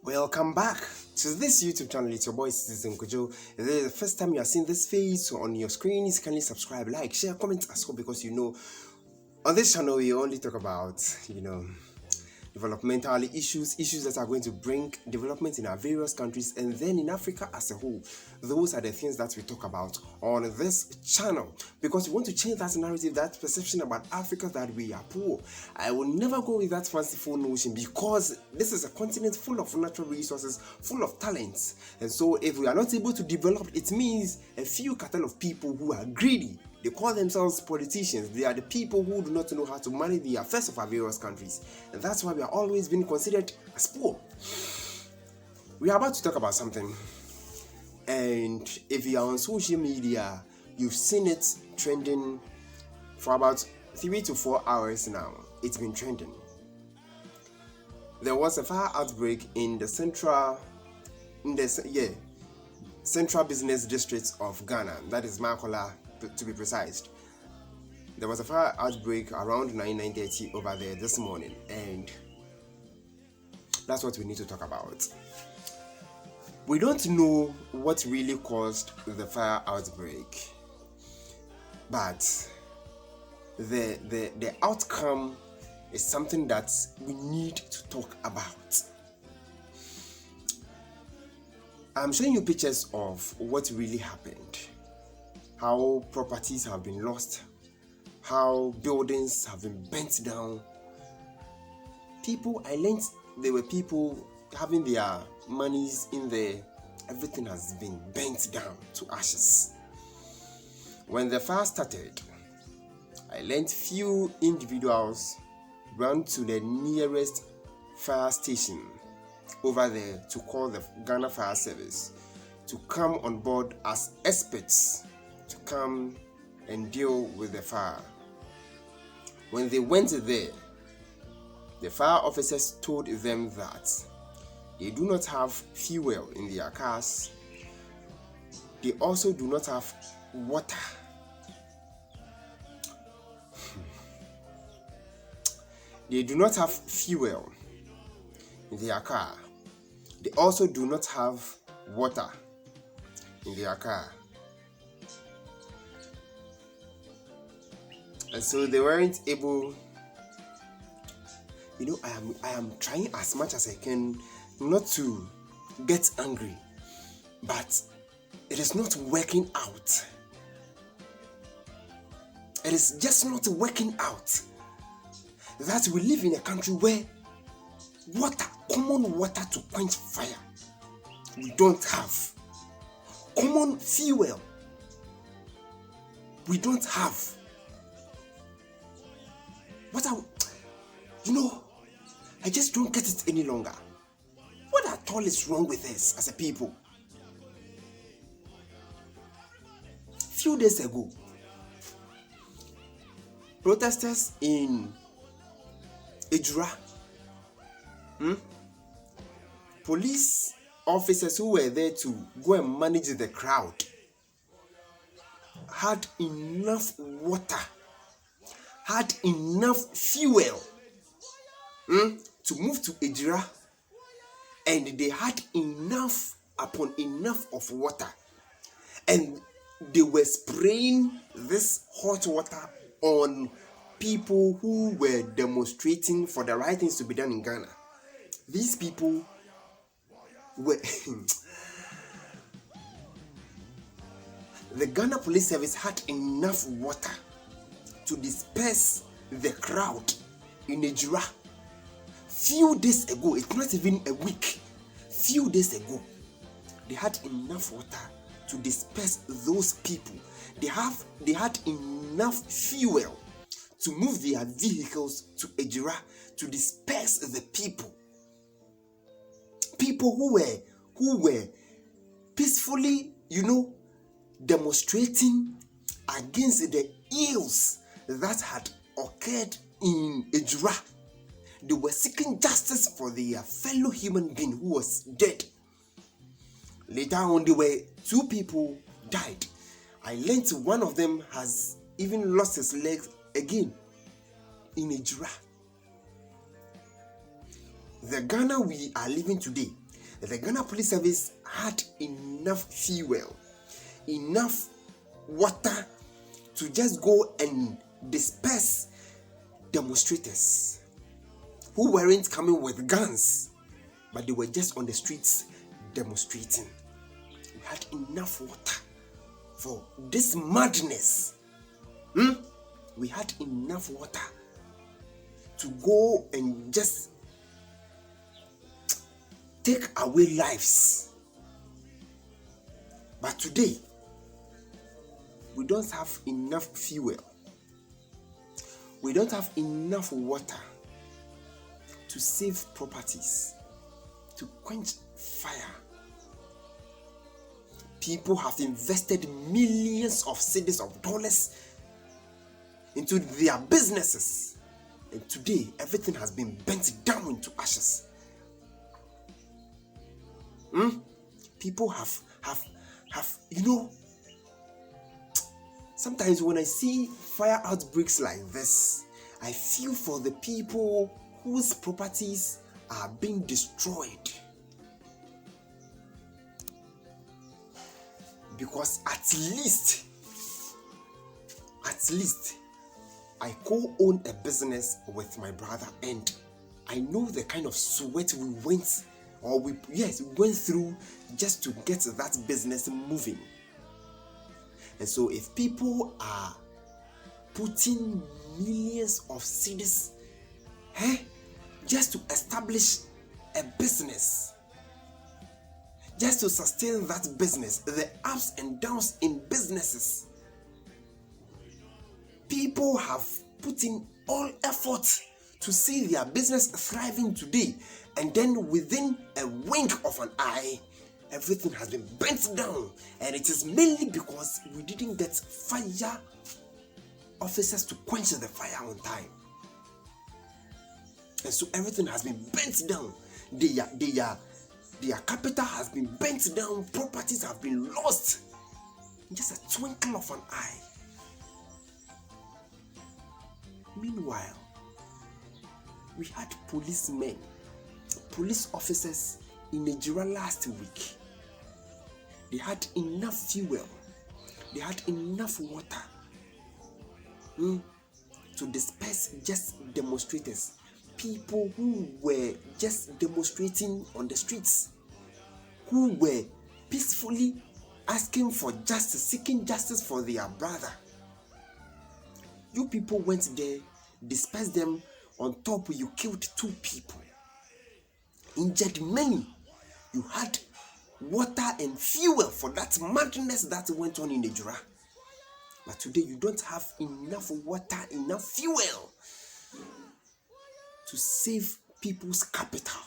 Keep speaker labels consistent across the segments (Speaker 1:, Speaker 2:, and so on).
Speaker 1: Welcome back to this YouTube channel. It's your boy Citizen QWADJO. If this is the first time you are seeing this face on your screen, kindly subscribe, like, share, comment as well, because on this channel we only talk about developmental issues that are going to bring development in our various countries and then in Africa as a whole. Those are the things that we talk about on this channel, because we want to change that narrative, that perception about Africa that we are poor. I will never go with that fanciful notion, because this is a continent full of natural resources, full of talents. And so if we are not able to develop, it means a few cartel of people who are greedy. They call themselves politicians. They are the people who do not know how to manage the affairs of our various countries. And that's why we are always being considered as poor. We are about to talk about something. And if you are on social media, you've seen it trending for about 3 to 4 hours now. It's been trending. There was a fire outbreak in the central business district of Ghana. That is Makola, to be precise. There was a fire outbreak around 9:30 over there this morning, and that's what we need to talk about. We don't know what really caused the fire outbreak, but the outcome is something that we need to talk about. I'm showing you pictures of what really happened. How properties have been lost, how buildings have been burnt down. I learned there were people having their monies in there. Everything has been burnt down to ashes. When the fire started, I learned few individuals ran to the nearest fire station over there to call the Ghana Fire Service to come on board as experts to come and deal with the fire. When they went there, the fire officers told them that they do not have fuel in their cars. They also do not have water. They do not have fuel in their car. They also do not have water in their car. And so they weren't able, I am trying as much as I can not to get angry, but it is not working out. It is just not working out. That we live in a country where common water to quench fire, we don't have. Common fuel, we don't have. I just don't get it any longer. What at all is wrong with us as a people? Few days ago, protesters in Accra, police officers who were there to go and manage the crowd, had enough water, had enough fuel to move to Accra, and they had enough upon enough of water, and they were spraying this hot water on people who were demonstrating for the right things to be done in Ghana. These people were the Ghana Police Service had enough water to disperse the crowd in Accra. Few days ago, it's not even a week, few days ago, they had enough water to disperse those people. They had enough fuel to move their vehicles to Accra to disperse the people. People who were peacefully, demonstrating against the ills that had occurred in Accra. They were seeking justice for their fellow human being who was dead. Later on, there were 2 people died. I learned one of them has even lost his legs again in Accra. The Ghana we are living today, The Ghana Police Service had enough fuel, enough water to just go and disperse demonstrators who weren't coming with guns, but they were just on the streets demonstrating. We had enough water for this madness. We had enough water to go and just take away lives. But today, we don't have enough fuel. We don't have enough water to save properties, to quench fire. People have invested millions of cedis of dollars into their businesses, and today everything has been bent down into ashes. People have sometimes when I see fire outbreaks like this, I feel for the people whose properties are being destroyed. Because at least, I co-own a business with my brother, and I know the kind of sweat we went through just to get that business moving. And so if people are putting millions of cedis just to establish a business, just to sustain that business, the ups and downs in businesses, people have put in all effort to see their business thriving today, and then within a wink of an eye, everything has been bent down. And it is mainly because we didn't get fire officers to quench the fire on time. And so everything has been bent down. Their capital has been bent down. Properties have been lost in just a twinkle of an eye. Meanwhile, we had police officers in Nigeria last week. They had enough fuel, they had enough water to disperse just demonstrators, people who were just demonstrating on the streets, who were peacefully asking for justice, seeking justice for their brother. You people went there, dispersed them. On top, you killed 2 people, injured many. You had water and fuel for that madness that went on in Nigeria. But today you don't have enough water, enough fuel to save people's capital,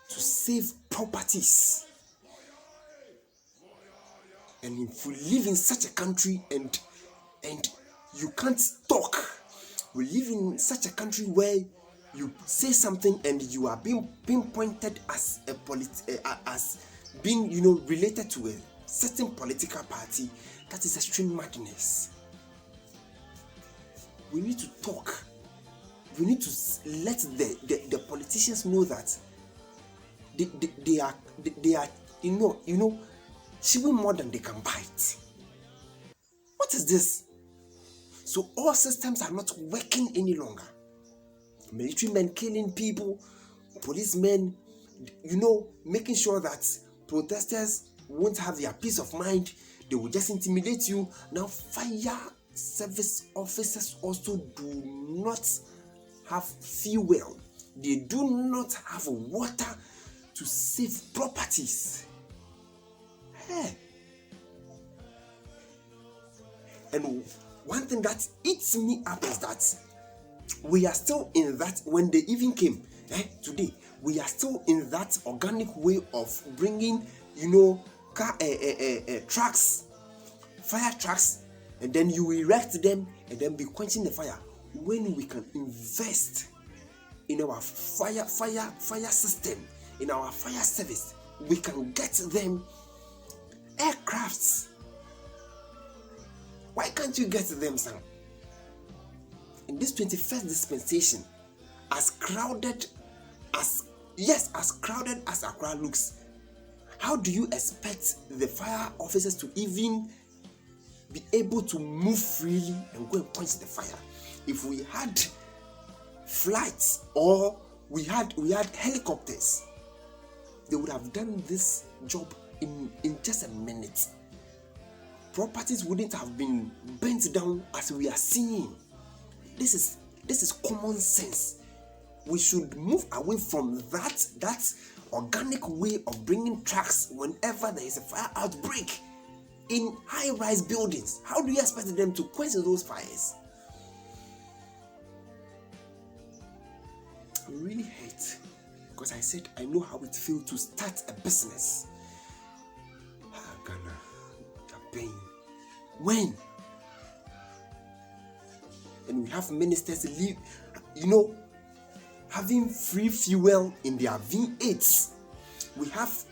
Speaker 1: to save properties. And if we live in such a country and you can't talk, we live in such a country where you say something and you are being pinpointed as as being related to a certain political party. That is extreme madness. We need to talk. We need to let the politicians know that they are chewing more than they can bite. What is this? So all systems are not working any longer. Military men killing people, policemen, making sure that protesters won't have their peace of mind. They will just intimidate you. Now, fire service officers also do not have fuel. They do not have water to save properties. Hey. And one thing that eats me up is that we are still in that, when they even came today, we are still in that organic way of bringing, trucks, fire trucks, and then you erect them and then be quenching the fire. When we can invest in our fire system, in our fire service, we can get them aircrafts. Why can't you get them, Sam? In this 21st dispensation, as crowded as Accra looks, How do you expect the fire officers to even be able to move freely and go and quench the fire? If we had flights or we had helicopters, they would have done this job in just a minute. Properties wouldn't have been burnt down as we are seeing. This is common sense. We should move away from that organic way of bringing trucks whenever there is a fire outbreak in high-rise buildings. How do you expect them to quench those fires? I really hate, because I said I know how it feels to start a business. Ghana, you're paying. When? And we have ministers leave, having free fuel in their V8s. We have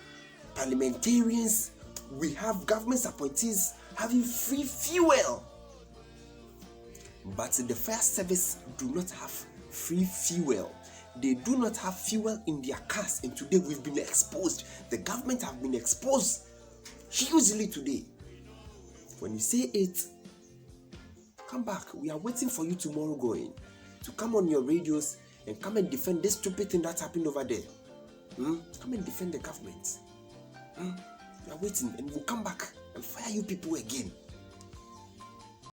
Speaker 1: parliamentarians, we have government appointees having free fuel. But the fire service do not have free fuel. They do not have fuel in their cars, and today we've been exposed. The government have been exposed hugely today. When you say it, come back. We are waiting for you tomorrow going to come on your radios and come and defend this stupid thing that's happening over there. Come and defend the government. We are waiting, and we'll come back and fire you people again.